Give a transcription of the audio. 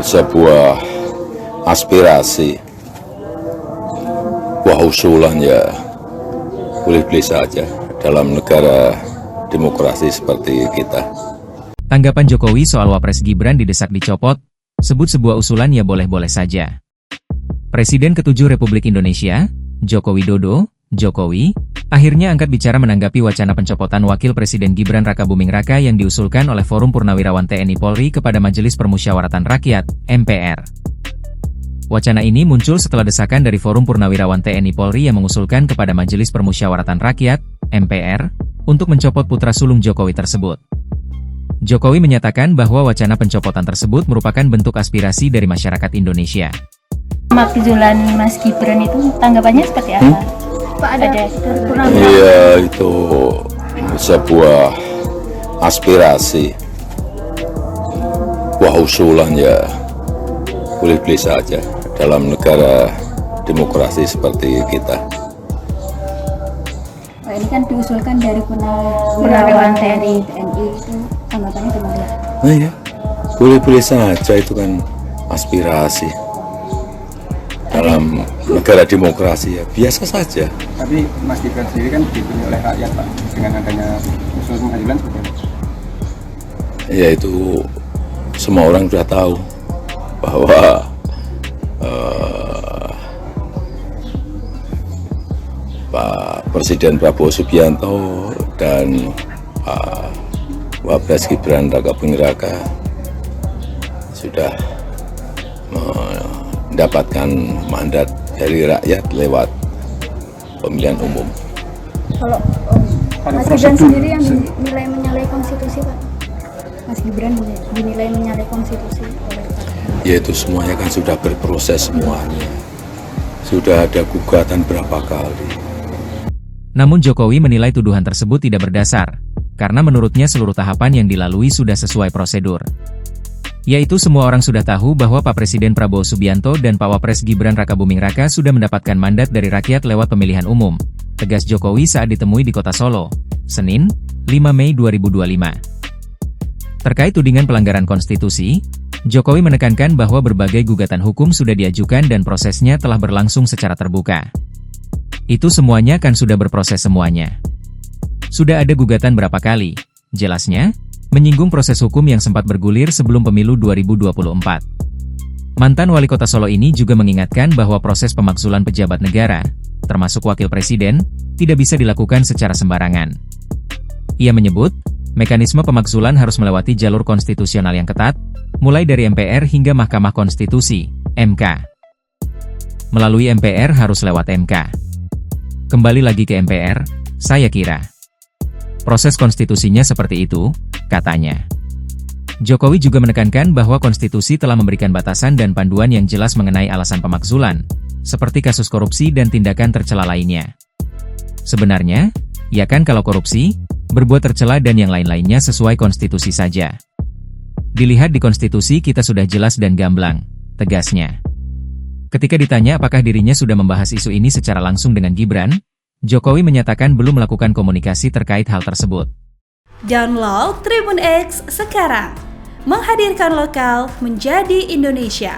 sebuah aspirasi, buah usulan ya boleh-boleh saja dalam negara demokrasi seperti kita. Tanggapan Jokowi soal Wapres Gibran didesak dicopot, sebut sebuah usulan ya boleh-boleh saja. Presiden ke-7 Republik Indonesia, Joko Widodo, Jokowi, akhirnya angkat bicara menanggapi wacana pencopotan Wakil Presiden Gibran Rakabuming Raka yang diusulkan oleh Forum Purnawirawan TNI Polri kepada Majelis Permusyawaratan Rakyat, MPR. Wacana ini muncul setelah desakan dari Forum Purnawirawan TNI Polri yang mengusulkan kepada Majelis Permusyawaratan Rakyat, MPR, untuk mencopot putra sulung Jokowi tersebut. Jokowi menyatakan bahwa wacana pencopotan tersebut merupakan bentuk aspirasi dari masyarakat Indonesia. Makzulan Mas Gibran itu tanggapannya seperti apa? Pak, ada kurang? Iya, itu sebuah aspirasi, buah usulan ya boleh-boleh saja dalam negara demokrasi seperti kita. Pak, ini kan diusulkan dari Purnawirawan TNI itu tanggapannya gimana? Nah ya, boleh-boleh saja, itu kan aspirasi dalam negara demokrasi ya, biasa saja. Tapi Mas Gibran sendiri kan dipilih oleh rakyat, Pak, dengan adanya usul pengadilan seperti apa? Ya itu semua orang sudah tahu bahwa Pak Presiden Prabowo Subianto dan Pak Wapres Gibran Rakabuming Raka sudah mendapatkan mandat dari rakyat lewat pemilihan umum. Kalau Mas Gibran sendiri yang dinilai menyalahi konstitusi, Pak? Mas Gibran dinilai menyalahi konstitusi oleh Pak? Ya itu semuanya kan sudah berproses semuanya. Sudah ada gugatan berapa kali. Namun Jokowi menilai tuduhan tersebut tidak berdasar, karena menurutnya seluruh tahapan yang dilalui sudah sesuai prosedur. Yaitu semua orang sudah tahu bahwa Pak Presiden Prabowo Subianto dan Pak Wapres Gibran Rakabuming Raka sudah mendapatkan mandat dari rakyat lewat pemilihan umum, tegas Jokowi saat ditemui di Kota Solo, Senin, 5 Mei 2025. Terkait tudingan pelanggaran konstitusi, Jokowi menekankan bahwa berbagai gugatan hukum sudah diajukan dan prosesnya telah berlangsung secara terbuka. Itu semuanya kan sudah berproses semuanya. Sudah ada gugatan berapa kali, jelasnya, menyinggung proses hukum yang sempat bergulir sebelum pemilu 2024. Mantan wali kota Solo ini juga mengingatkan bahwa proses pemakzulan pejabat negara, termasuk wakil presiden, tidak bisa dilakukan secara sembarangan. Ia menyebut, mekanisme pemakzulan harus melewati jalur konstitusional yang ketat, mulai dari MPR hingga Mahkamah Konstitusi, MK. Melalui MPR harus lewat MK. Kembali lagi ke MPR, saya kira proses konstitusinya seperti itu, katanya. Jokowi juga menekankan bahwa konstitusi telah memberikan batasan dan panduan yang jelas mengenai alasan pemakzulan, seperti kasus korupsi dan tindakan tercela lainnya. Sebenarnya, ya kan kalau korupsi, berbuat tercela dan yang lain-lainnya sesuai konstitusi saja. Dilihat di konstitusi kita sudah jelas dan gamblang, tegasnya. Ketika ditanya apakah dirinya sudah membahas isu ini secara langsung dengan Gibran, Jokowi menyatakan belum melakukan komunikasi terkait hal tersebut. Download Tribun X sekarang, menghadirkan lokal menjadi Indonesia.